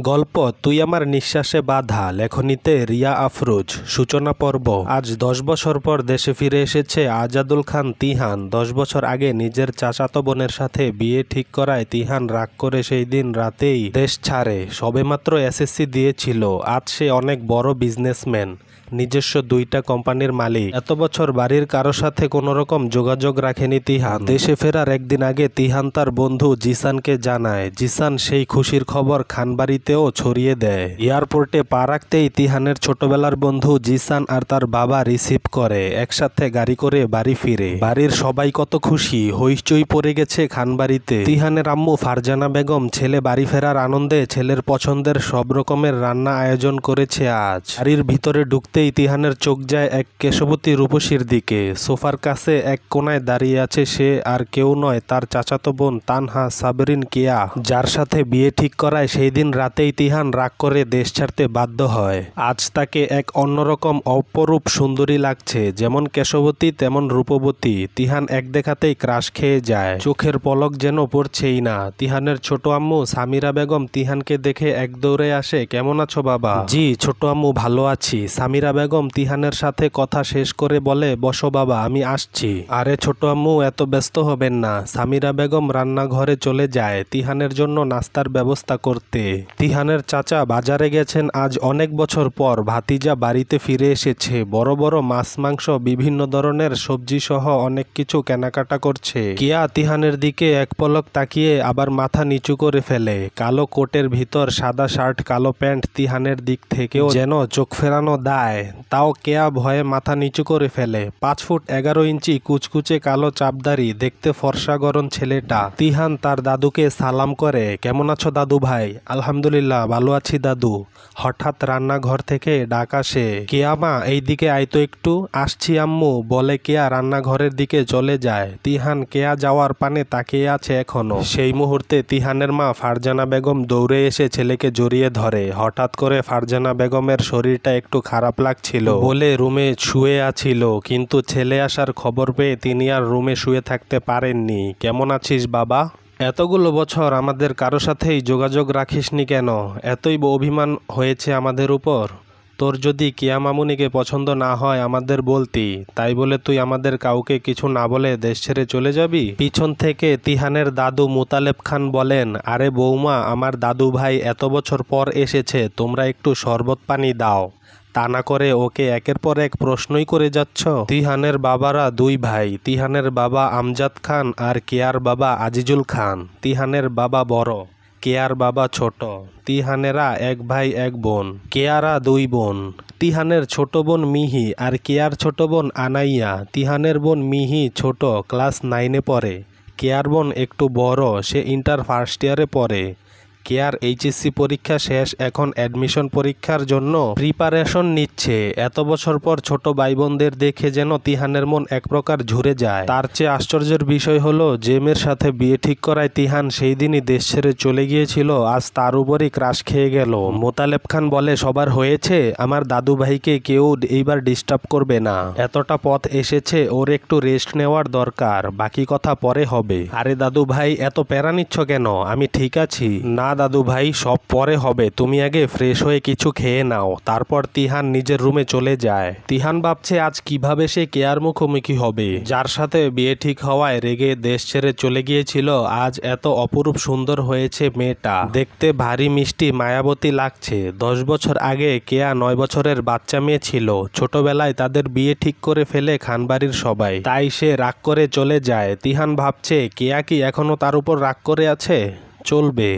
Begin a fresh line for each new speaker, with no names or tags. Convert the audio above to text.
গল্প তুই আমার নিঃশ্বাসে বাধা লেখনীতে রিয়া আফরোজ। সূচনা পর্ব। আজ 10 বছর পর দেশে ফিরে এসেছে আজাদুল খান তিহান। 10 বছর আগে নিজের চাচাতো বোনের সাথে বিয়ে ঠিক করায় তিহান রাগ করে সেই দিন রাতেই দেশ ছাড়ে। সবেমাত্র এসএসসি দিয়েছিল। আজ সে অনেক বড় বিজনেসম্যান, নিজস্ব 2টা কোম্পানির মালিক। এত বছর বাড়ির কারো সাথে কোনো রকম যোগাযোগ রাখেনি তিহান। দেশে ফেরার একদিন আগে তিহান তার বন্ধু জিসানকে জানায়। জিসান সেই খুশির খবর খানবাড়িতেও ছড়িয়ে দেয়। এয়ারপোর্টে পা রাখতেই তিহানের ছোটবেলার বন্ধু জিসান আর তার বাবা রিসিভ করে। একসাথে গাড়ি করে বাড়ি ফিরে। বাড়ির সবাই কত খুশি, হইচই পড়ে গেছে খানবাড়িতে। তিহানের আম্মু ফারজানা বেগম ছেলে বাড়ি ফেরার আনন্দে ছেলের পছন্দের সব রকমের রান্না আয়োজন করেছে আজ। বাড়ির ভিতরে ঢুকতে তিহানের চোখ যায় এক কেশবতী রূপসীর দিকে। সোফার কাছে এক কোনায় দাঁড়িয়ে আছে সে আর কেউ নয়, তার চাচাতো বোন তানহা সাবরিন কেয়া, যার সাথে বিয়ে ঠিক করায় সেই দিন রাতেই তিহান রাগ করে দেশ ছাড়তে বাধ্য হয়। আজ তাকে এক অন্যরকম অপরূপ সুন্দরী লাগছে, যেমন কেশবতী তেমন রূপবতী। তিহান এক দেখাতেই ক্রাশ খেয়ে যায়, চোখের পলক যেন পড়ছেই না। তিহানের ছোট আম্মু সামিরা বেগম তিহানকে দেখে এক দৌড়ে আসে। কেমন আছো বাবা? জি ছোট আম্মু, ভালো আছি। সামিরা বেগম তিহানের সাথে কথা শেষ করে বলে, বসো বাবা, আমি আসছি। আরে ছোট আম্মু, এত ব্যস্ত হবেন না। সামিরা বেগম রান্নাঘরে চলে যায় তিহানের জন্য নাস্তার ব্যবস্থা করতে। তিহানের চাচা বাজারে গেছেন আজ অনেক বছর পর। ভাতিজা বাড়িতে ফিরে এসেছে। বড় বড় মাছ মাংস, বিভিন্ন ধরনের সবজি সহ অনেক কিছু কেনাকাটা করছে। কেয়া তিহানের দিকে এক পলক তাকিয়ে আবার মাথা নিচু করে ফেলে। কালো কোটের ভিতর সাদা শার্ট, কালো প্যান্ট। তিহানের দিক থেকেও যেন চোখ ফেরানো দায়, তাও কেয়া ভয়ে মাথা নিচু করে ফেলে। 5 ফুট 11 ইঞ্চি কুচকুচে কালো চাপদারি, দেখতে ফর্সা গরম ছেলেটা। তিহান তার দাদুকে সালাম করে। কেমন আছো দাদু ভাই? আলহামদুলিল্লাহ, ভালো আছি দাদু। হঠাৎ রান্নাঘর থেকে ডাক আসে, কেয়া মা এইদিকে আইতো একটু। আসছি আম্মু বলে কেয়া রান্নাঘরের দিকে চলে যায়। তিহান কেয়া যাওয়ার পানে তাকিয়ে আছে এখনো। সেই মুহূর্তে তিহানের মা ফারজানা বেগম দৌড়ে এসে ছেলেকে জড়িয়ে ধরে। হঠাৎ করে ফারজানা বেগমের শরীরটা একটু খারাপ লাগছিল বলে রুমে শুয়ে আছিল, কিন্তু ছেলে আসার খবর পেয়ে তিনি আর রুমে শুয়ে থাকতে পারেননি। কেমন আছিস বাবা? এতগুলো বছর আমাদের কারো সাথেই যোগাযোগ রাখিসনি কেন? এতই অভিমান হয়েছে আমাদের উপর? তোর যদি কেয়া মামুনিকে পছন্দ না হয় আমাদের বলতি, তাই বলে তুই আমাদের কাউকে কিছু না বলে দেশ ছেড়ে চলে যাবি? পিছন থেকে তিহানের দাদু মুতালেব খান বলেন, আরে বৌমা, আমার দাদু ভাই এত বছর পর এসেছে, তোমরা একটু শরবত পানি দাও, তা না করে ওকে একের পর এক প্রশ্নই করে যাচ্ছ। তিহানের বাবারা 2 ভাই। তিহানের বাবা আমজাদ খান আর কেয়ার বাবা আজিজুল খান। তিহানের বাবা বড়, কেয়ার বাবা ছোট। তিহানেরা 1 ভাই 1 বোন, কেয়ারা 2 বোন। তিহানের ছোট বোন মিহি আর কেয়ার ছোট বোন আনাইয়া। তিহানের বোন মিহি ছোট, ক্লাস 9-এ পড়ে। কেয়ার বোন একটু বড়, সে ইন্টার ফার্স্ট ইয়ারে পড়ে। কেয়ার এইচএসসি পরীক্ষা শেষ, এখন অ্যাডমিশন পরীক্ষার জন্য প্রিপারেশন নিচ্ছে। এত বছর পর ছোট ভাই বোনদের দেখে যেন তিহানের মন এক প্রকার ঝুরে যায়। তার চেয়ে আশ্চর্যের বিষয় হলো, যে মেয়ের সাথে বিয়ে ঠিক করায় তিহান সেই দিনই দেশ ছেড়ে চলে গিয়েছিল, আজ তার উপরই ক্রাশ খেয়ে গেল। মোতালেব খান বলে, সবার হয়েছে, আমার দাদু ভাইকে কেউ এইবার ডিস্টার্ব করবে না। এতটা পথ এসেছে, ওর একটু রেস্ট নেওয়ার দরকার, বাকি কথা পরে হবে। আরে দাদু ভাই, এত প্যারা নিচ্ছ কেন? আমি ঠিক আছি। না দাদু ভাই, সব পরে হবে, তুমি আগে ফ্রেশ হয়ে কিছু খেয়ে নাও। তারপর তিহান নিজের রুমে চলে যায়। তিহান ভাবছে আজ কিভাবে সে কেয়ার মুখোমুখি হবে, যার সাথে বিয়ে ঠিক হওয়ায় রেগে দেশ ছেড়ে চলে গিয়েছিল। আজ এত অপরূপ সুন্দর হয়েছে মেয়েটা, দেখতে ভারী মিষ্টি মায়াবতী লাগছে। 10 বছর আগে কেয়া 9 বছরের বাচ্চা মেয়ে ছিল। ছোটবেলায় তাদের বিয়ে ঠিক করে ফেলে খানবাড়ির সবাই, তাই সে রাগ করে চলে যায়। তিহান ভাবছে কেয়া কি এখনো তার উপর রাগ করে আছে? চলবে।